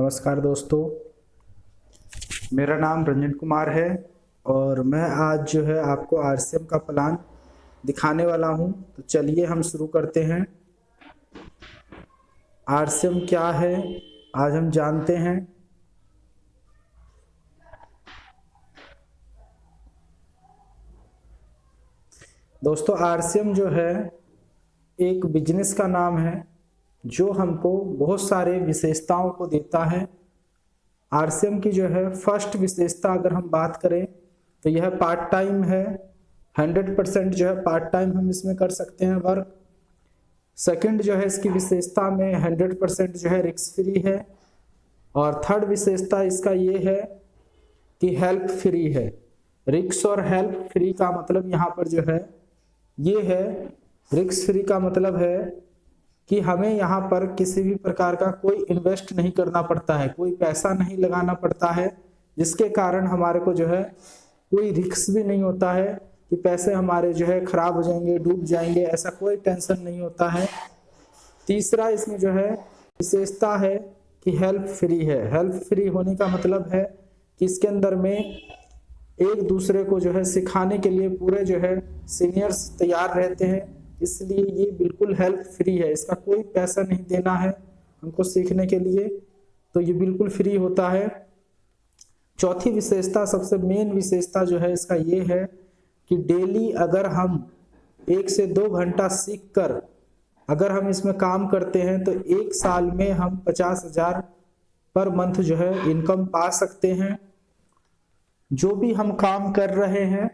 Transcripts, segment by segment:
नमस्कार दोस्तों, मेरा नाम रंजन कुमार है और मैं आज जो है आपको आरसीएम का प्लान दिखाने वाला हूं। तो चलिए हम शुरू करते हैं। आरसीएम क्या है आज हम जानते हैं। दोस्तों, आरसीएम जो है एक बिजनेस का नाम है जो हमको बहुत सारे विशेषताओं को देता है। आरसीएम की जो है फर्स्ट विशेषता अगर हम बात करें तो यह पार्ट टाइम है। 100% जो है पार्ट टाइम हम इसमें कर सकते हैं वर्क। सेकंड जो है इसकी विशेषता में 100% जो है रिस्क फ्री है। और थर्ड विशेषता इसका ये है कि हेल्प फ्री है। रिस्क और हेल्प फ्री का मतलब यहाँ पर जो है ये है, रिस्क फ्री का मतलब है कि हमें यहाँ पर किसी भी प्रकार का कोई इन्वेस्ट नहीं करना पड़ता है, कोई पैसा नहीं लगाना पड़ता है, जिसके कारण हमारे को जो है कोई रिस्क भी नहीं होता है कि पैसे हमारे जो है खराब हो जाएंगे, डूब जाएंगे, ऐसा कोई टेंशन नहीं होता है। तीसरा इसमें जो है विशेषता है कि हेल्प फ्री है। हेल्प फ्री होने का मतलब है कि इसके अंदर में एक दूसरे को जो है सिखाने के लिए पूरे जो है सीनियर्स तैयार रहते हैं, इसलिए ये बिल्कुल हेल्प फ्री है। इसका कोई पैसा नहीं देना है हमको सीखने के लिए, तो ये बिल्कुल फ्री होता है। चौथी विशेषता, सबसे मेन विशेषता जो है इसका ये है कि डेली अगर हम 1 से 2 घंटा सीख कर अगर हम इसमें काम करते हैं तो 1 साल में हम 50,000 पर मंथ जो है इनकम पा सकते हैं। जो भी हम काम कर रहे हैं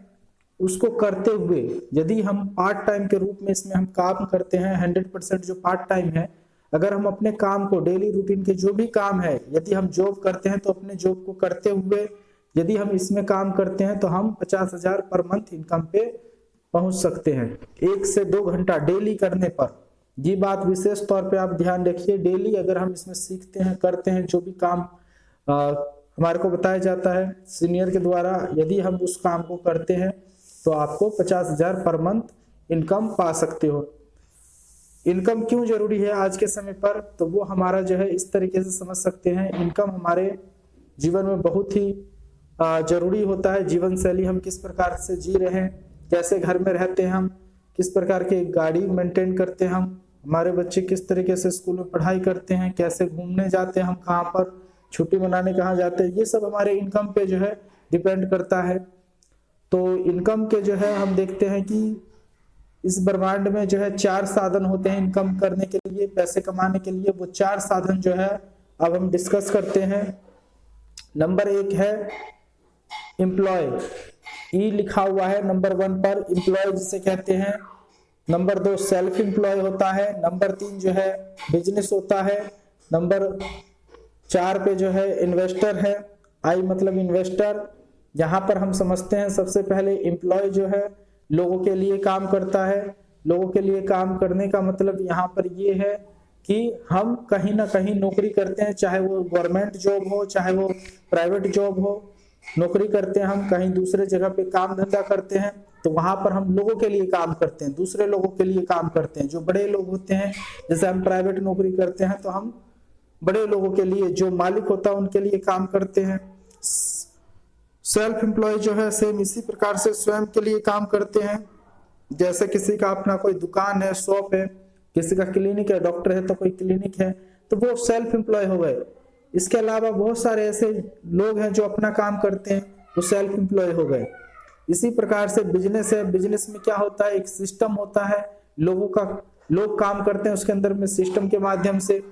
उसको करते हुए यदि हम पार्ट टाइम के रूप में इसमें हम काम करते हैं, 100% जो पार्ट टाइम है, अगर हम अपने काम को डेली रूटीन के जो भी काम है, यदि हम जॉब करते हैं तो अपने जॉब को करते हुए यदि हम इसमें काम करते हैं तो हम 50,000 पर मंथ इनकम पे पहुंच सकते हैं 1 से 2 घंटा डेली करने पर। ये बात विशेष तौर पे आप ध्यान रखिए। डेली अगर हम इसमें सीखते हैं, करते हैं, जो भी काम हमारे को बताया जाता है सीनियर के द्वारा, यदि हम उस काम को करते हैं तो आपको 50,000 पर मंथ इनकम पा सकते हो। इनकम क्यों जरूरी है आज के समय पर, तो वो हमारा जो है इस तरीके से समझ सकते हैं। इनकम हमारे जीवन में बहुत ही जरूरी होता है। जीवन शैली हम किस प्रकार से जी रहे हैं, कैसे घर में रहते हैं हम, किस प्रकार की गाड़ी मेंटेन करते हैं हम, हमारे बच्चे किस तरीके से स्कूल में पढ़ाई करते हैं, कैसे घूमने जाते हैं हम, कहाँ पर छुट्टी मनाने कहाँ जाते हैं, ये सब हमारे इनकम पे जो है डिपेंड करता है। तो इनकम के जो है हम देखते हैं कि इस ब्रह्मांड में जो है 4 साधन होते हैं इनकम करने के लिए, पैसे कमाने के लिए। वो 4 साधन जो है अब हम डिस्कस करते हैं। नंबर 1 है एम्प्लॉय, ई लिखा हुआ है नंबर 1 पर, एम्प्लॉय जिसे कहते हैं। नंबर 2 सेल्फ एम्प्लॉय होता है। नंबर 3 जो है बिजनेस होता है। नंबर 4 पे जो है इन्वेस्टर है, आई मतलब इन्वेस्टर। यहाँ पर हम समझते हैं सबसे पहले एम्प्लॉय जो है लोगों के लिए काम करता है। लोगों के लिए काम करने का मतलब यहाँ पर ये है कि हम कहीं ना कहीं नौकरी करते हैं, चाहे वो गवर्नमेंट जॉब हो, चाहे वो प्राइवेट जॉब हो, नौकरी करते हैं हम, कहीं दूसरे जगह पे काम धंधा करते हैं, तो वहां पर हम लोगों के लिए काम करते हैं, दूसरे लोगों के लिए काम करते हैं। जो बड़े लोग होते हैं, जैसे हम प्राइवेट नौकरी करते हैं तो हम बड़े लोगों के लिए, जो मालिक होता है उनके लिए काम करते हैं। सेल्फ एम्प्लॉय जो है सेम इसी प्रकार से स्वयं के लिए काम करते हैं। जैसे किसी का अपना कोई दुकान है, शॉप है, किसी का क्लिनिक है, डॉक्टर है तो कोई क्लिनिक है, तो वो सेल्फ एम्प्लॉय हो गए। इसके अलावा बहुत सारे ऐसे लोग हैं जो अपना काम करते हैं, वो सेल्फ एम्प्लॉय हो गए। इसी प्रकार से बिजनेस है। बिजनेस में क्या होता है, एक सिस्टम होता है, लोग काम करते हैं उसके अंदर में सिस्टम के माध्यम से।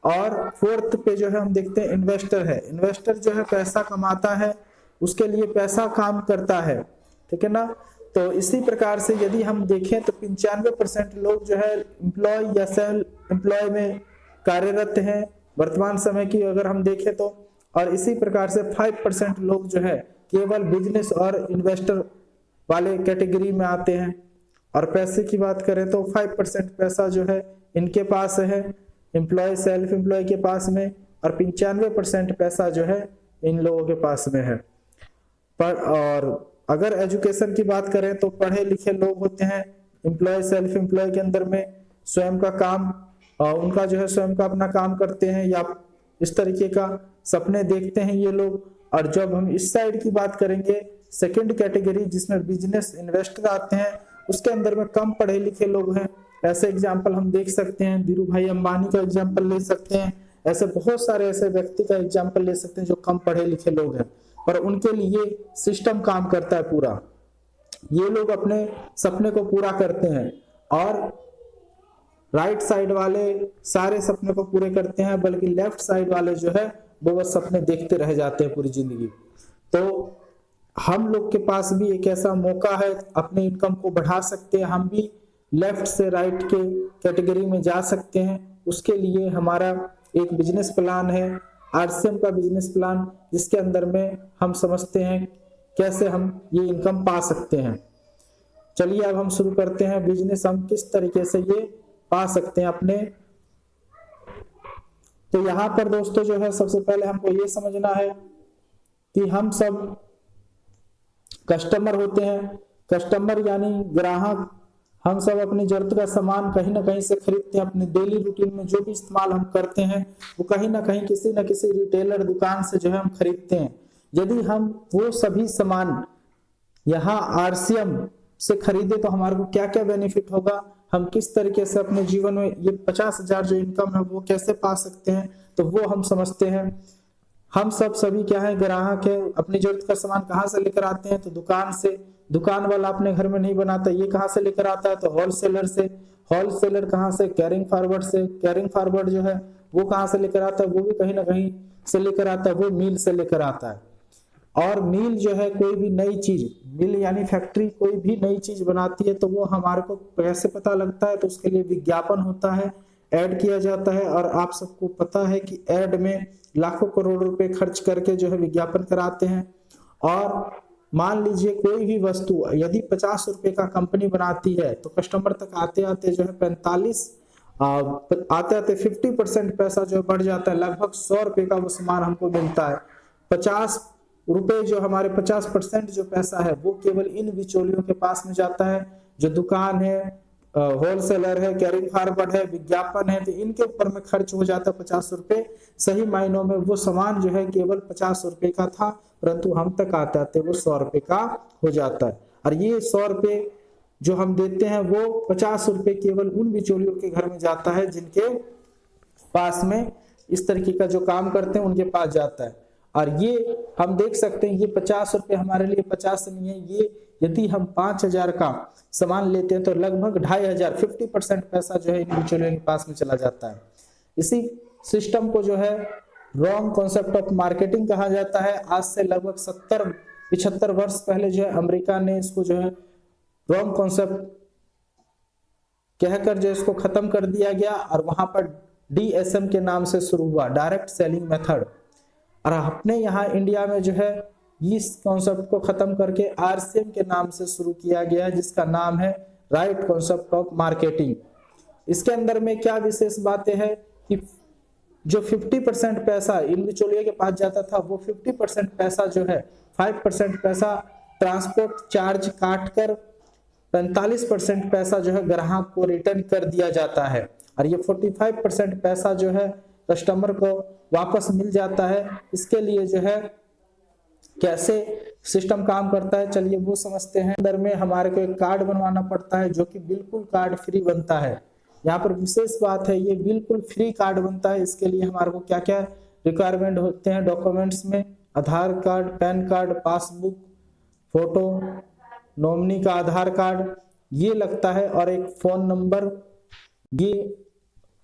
और 4th पे जो है हम देखते हैं इन्वेस्टर है। इन्वेस्टर जो है पैसा कमाता है, उसके लिए पैसा काम करता है, ठीक है ना। तो इसी प्रकार से यदि हम देखें तो 95% लोग जो है एम्प्लॉय या सेल्फ एम्प्लॉय में कार्यरत हैं वर्तमान समय की अगर हम देखें तो। और इसी प्रकार से 5% लोग जो है केवल बिजनेस और इन्वेस्टर वाले कैटेगरी में आते हैं। और पैसे की बात करें तो 5% पैसा जो है इनके पास है, एम्प्लॉय सेल्फ एम्प्लॉय के पास में, और 95% पैसा जो है इन लोगों के पास में है। और अगर एजुकेशन की बात करें तो पढ़े लिखे लोग होते हैं एम्प्लॉय सेल्फ एम्प्लॉय के अंदर में, स्वयं का काम उनका जो है स्वयं का अपना काम करते हैं, या इस तरीके का सपने देखते हैं ये लोग। और जब हम इस साइड की बात करेंगे, सेकंड कैटेगरी जिसमें बिजनेस इन्वेस्टर आते हैं, उसके अंदर में कम पढ़े लिखे लोग हैं। ऐसे एग्जाम्पल हम देख सकते हैं, धीरू भाई अंबानी का एग्जाम्पल ले सकते हैं, ऐसे बहुत सारे ऐसे व्यक्ति का एग्जाम्पल ले सकते हैं जो कम पढ़े लिखे लोग हैं, पर उनके लिए सिस्टम काम करता है पूरा। ये लोग अपने सपने को पूरा करते हैं और राइट साइड वाले सारे सपने को पूरे करते हैं, बल्कि लेफ्ट साइड वाले जो है वो बस सपने देखते रह जाते हैं पूरी जिंदगी। तो हम लोग के पास भी एक ऐसा मौका है, अपने इनकम को बढ़ा सकते हैं, हम भी लेफ्ट से राइट के कैटेगरी में जा सकते हैं। उसके लिए हमारा एक बिजनेस प्लान है, आरसीएम का बिजनेस प्लान, जिसके अंदर में हम समझते हैं कैसे हम ये इनकम पा सकते हैं। चलिए अब हम शुरू करते हैं, बिजनेस हम किस तरीके से ये पा सकते हैं अपने। तो यहाँ पर दोस्तों जो है सबसे पहले हमको ये समझना है कि हम सब कस्टमर होते हैं। कस्टमर यानी ग्राहक, हम सब अपनी जरूरत का सामान कहीं ना कहीं से खरीदते हैं। अपने डेली रूटीन में जो भी इस्तेमाल हम करते हैं वो कहीं ना कहीं किसी न किसी रिटेलर दुकान से जो है हम खरीदते हैं। यदि हम वो सभी सामान यहाँ आरसीएम से खरीदे तो हमारे को क्या क्या बेनिफिट होगा, हम किस तरीके से अपने जीवन में ये 50,000 जो इनकम है वो कैसे पा सकते हैं, तो वो हम समझते हैं। हम सब सभी क्या है, ग्राहक है। अपनी जरूरत का सामान कहाँ से लेकर आते हैं, तो दुकान से। दुकान वाला अपने घर में नहीं बनाता, ये कहाँ से लेकर आता है, तो होलसेलर से। होलसेलर कहाँ से, कैरिंग फॉरवर्ड से। कैरिंग फॉरवर्ड जो है वो कहाँ से लेकर आता है, वो भी कहीं ना कहीं से लेकर आता है, वो मिल से लेकर आता है। और मिल जो है कोई भी नई चीज, मिल यानी फैक्ट्री कोई भी नई चीज बनाती है तो वो हमारे को कैसे पता लगता है, तो उसके लिए विज्ञापन होता है, ऐड किया जाता है। और आप सबको पता है कि ऐड में लाखों करोड़ रुपए खर्च करके जो है विज्ञापन कराते हैं। और मान लीजिए कोई भी वस्तु यदि 50 रुपए का कंपनी बनाती है तो कस्टमर तक आते आते जो है 45 आते आते 50% पैसा जो बढ़ जाता है, लगभग 100 रुपए का वो सामान हमको मिलता है। 50 रुपए जो हमारे 50% जो पैसा है वो केवल इन बिचौलियों के पास में जाता है। जो दुकान है, होलसेलर है, कैरिंग फॉरवर्ड है, विज्ञापन है, तो इनके ऊपर में खर्च हो जाता है 50 रुपए। सही मायनों में वो सामान जो है केवल 50 रुपए का था, परंतु हम तक आते आते वो 100 रुपए का हो जाता है। और ये 100 रुपए जो हम देते हैं वो 50 रुपए केवल उन बिचौलियों के घर में जाता है जिनके पास में इस तरीके का जो काम करते हैं उनके पास जाता है। और ये हम देख सकते हैं ये 50 रुपए हमारे लिए 50 नहीं है, ये यदि हम 5,000 का सामान लेते हैं तो लगभग 2,500 50% पैसा जो है इन बिचौलियों के पास में चला जाता है। इसी सिस्टम को जो है रॉन्ग कॉन्सेप्ट ऑफ मार्केटिंग कहा जाता है। आज से लगभग 70-75 वर्ष पहले जो है अमेरिका ने इसको जो है रॉन्ग कॉन्सेप्ट कहकर जो इसको खत्म कर दिया गया और वहां पर DSM के नाम से शुरू हुआ, डायरेक्ट सेलिंग मेथड। और अपने यहाँ इंडिया में जो है इस कॉन्सेप्ट को खत्म करके आरसीएम के नाम से शुरू किया गया है, जिसका नाम है राइट कॉन्सेप्ट ऑफ मार्केटिंग। इसके अंदर में क्या विशेष बातें हैं कि जो 50% पैसा इन बिचौलियों के पास जाता था वो 50% पैसा जो है 5% पैसा ट्रांसपोर्ट चार्ज काट कर 45% पैसा जो है ग्राहक को रिटर्न कर दिया जाता है। और ये 45% पैसा जो है कस्टमर को वापस मिल जाता है। इसके लिए जो है कैसे सिस्टम काम करता है चलिए वो समझते हैं। अंदर में हमारे को एक कार्ड बनवाना पड़ता है जो कि बिल्कुल कार्ड फ्री बनता है। यहाँ पर विशेष बात है ये बिल्कुल फ्री कार्ड बनता है। इसके लिए हमारे को क्या क्या रिक्वायरमेंट होते हैं डॉक्यूमेंट्स में, Aadhaar card, PAN card, passbook, photo, nominee का आधार कार्ड ये लगता है और एक फोन नंबर। ये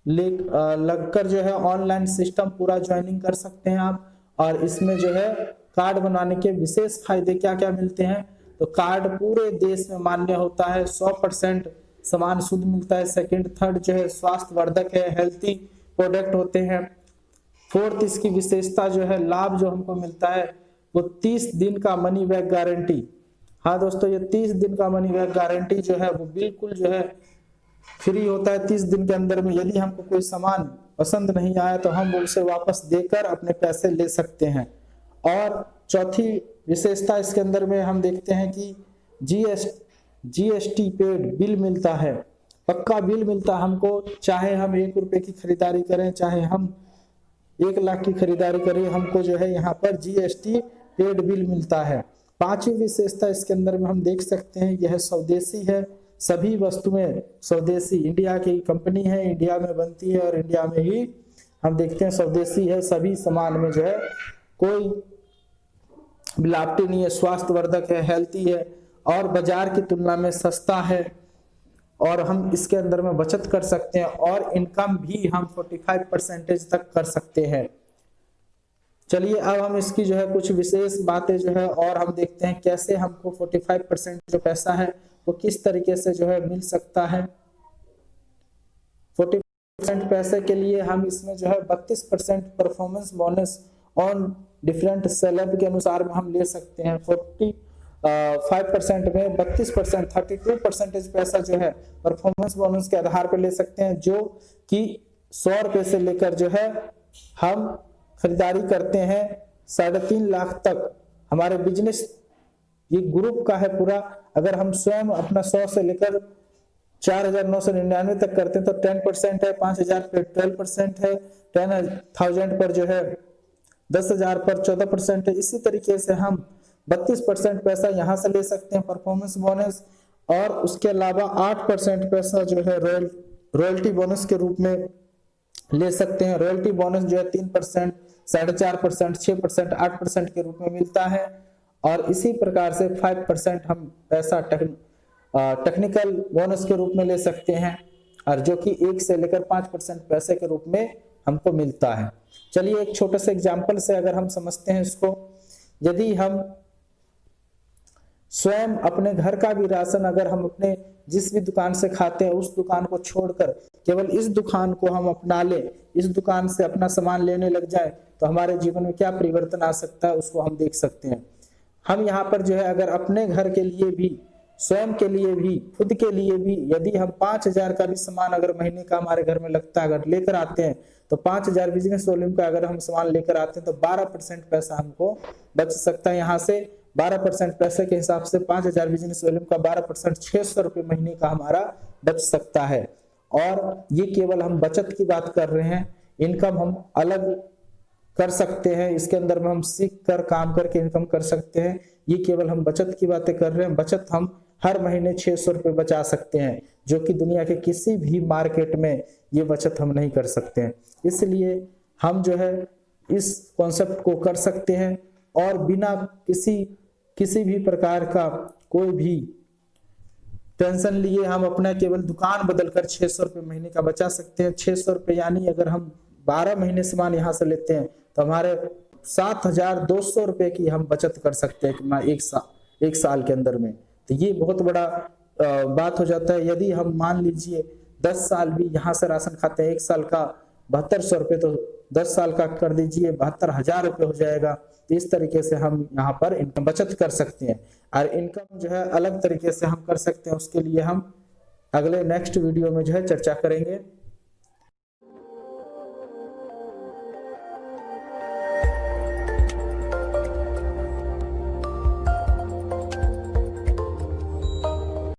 लगकर जो है ऑनलाइन सिस्टम पूरा ज्वाइनिंग कर सकते हैं आप। और इसमें जो है कार्ड बनाने के विशेष फायदे क्या क्या मिलते हैं, तो कार्ड पूरे देश में मान्य होता है, 100% सामान शुद्ध मिलता है। सेकंड थर्ड जो है स्वास्थ्यवर्धक है, हेल्थी प्रोडक्ट होते हैं। फोर्थ इसकी विशेषता जो है लाभ जो हमको मिलता है वो 30 दिन का मनी बैक गारंटी। हाँ दोस्तों, ये 30 दिन का मनी बैक गारंटी जो है वो बिल्कुल जो है फ्री होता है। 30 दिन के अंदर में यदि हमको कोई सामान पसंद नहीं आया तो हम उसे वापस देकर अपने पैसे ले सकते हैं। और चौथी विशेषता इसके अंदर में हम देखते हैं कि जीएसटी पेड बिल मिलता है, पक्का बिल मिलता है हमको। चाहे हम 1 रुपए की खरीदारी करें, चाहे हम 1 लाख की खरीदारी करी, हमको जो है यहाँ पर जीएसटी पेड बिल मिलता है। पांचवी विशेषता इसके अंदर में हम देख सकते हैं, यह स्वदेशी है, सभी वस्तुएं स्वदेशी, इंडिया की कंपनी है, इंडिया में बनती है और इंडिया में ही हम देखते हैं स्वदेशी है, सभी सामान में जो है कोई मिलावटी नहीं है, स्वास्थ्यवर्धक है, हेल्थी है और बाजार की तुलना में सस्ता है और हम इसके अंदर में बचत कर सकते हैं और इनकम भी हम 45% तक कर सकते हैं। चलिए अब हम इसकी जो है कुछ विशेष बातें जो है और हम देखते हैं कैसे हमको 45% जो पैसा है वो किस तरीके से जो है मिल सकता है। 40% पैसे के लिए हम इसमें जो है 32% performance bonus on different celeb के अनुसार में हम ले सकते हैं। 5% में 32%, 32% पैसा जो है परफॉर्मेंस बोनस के आधार पर ले सकते हैं, जो कि 100 रुपए से लेकर जो है हम खरीदारी करते हैं 3.5 लाख तक। हमारे बिजनेस ये ग्रुप का है पूरा, अगर हम स्वयं अपना 100 से लेकर 4,999 तक करते हैं तो 10% है, 5,000 पर 12% है, 10,000 पर जो है 10,000 पर 14% है। इसी तरीके से हम 32% पैसा यहाँ से ले सकते हैं परफॉर्मेंस बोनस और उसके अलावा 8% पैसा जो है रॉयल्टी बोनस के रूप में ले सकते हैं। रॉयल्टी बोनस जो है 3%, 4.5%, 6%, 8% के रूप में मिलता है और इसी प्रकार से 5% हम पैसा टेक्निकल बोनस के रूप में ले सकते हैं और जो कि 1 से लेकर 5% पैसे के रूप में हमको मिलता है। चलिए एक छोटे से एग्जाम्पल से अगर हम समझते हैं इसको, यदि हम स्वयं अपने घर का भी राशन अगर हम अपने जिस भी दुकान से खाते हैं उस दुकान को छोड़कर केवल इस दुकान को हम अपना लें, इस दुकान से अपना सामान लेने लग जाए तो हमारे जीवन में क्या परिवर्तन आ सकता है उसको हम देख सकते हैं। हम यहाँ पर जो है अगर अपने घर के लिए भी, स्वयं के लिए भी, खुद के लिए भी यदि हम 5,000 का भी सामान अगर महीने का हमारे घर में लगता है अगर लेकर आते हैं तो 5,000 बिजनेस वॉल्यूम का अगर हम सामान लेकर आते हैं तो 12% पैसा हमको बच सकता है। यहाँ से 12% पैसे के हिसाब से 5,000 बिजनेस वॉल्यूम का 12% 600 रुपये महीने का हमारा बच सकता है। और ये केवल हम बचत की बात कर रहे हैं, इनकम हम अलग कर सकते हैं, इसके अंदर में हम सीख कर काम करके इनकम कर सकते हैं। ये केवल हम बचत की बातें कर रहे हैं। बचत हम हर महीने 600 रुपये बचा सकते हैं, जो कि दुनिया के किसी भी मार्केट में ये बचत हम नहीं कर सकते हैं। इसलिए हम जो है इस कॉन्सेप्ट को कर सकते हैं और बिना किसी भी प्रकार का कोई भी टेंशन लिए हम अपना केवल दुकान बदलकर 600 रुपये महीने का बचा सकते हैं। 600 रुपये यानी अगर हम 12 महीने सामान यहाँ से लेते हैं तो हमारे 7,200 रुपये की हम बचत कर सकते हैं एक साल के अंदर में। तो ये बहुत बड़ा बात हो जाता है। यदि हम मान लीजिए 10 साल भी यहाँ से राशन खाते हैं, 1 साल का 7,200 रुपये, तो 10 साल का कर दीजिए 72,000 रुपये हो जाएगा। तो इस तरीके से हम यहाँ पर इनकम बचत कर सकते हैं और इनकम जो है अलग तरीके से हम कर सकते हैं। उसके लिए हम अगले नेक्स्ट वीडियो में जो है चर्चा करेंगे।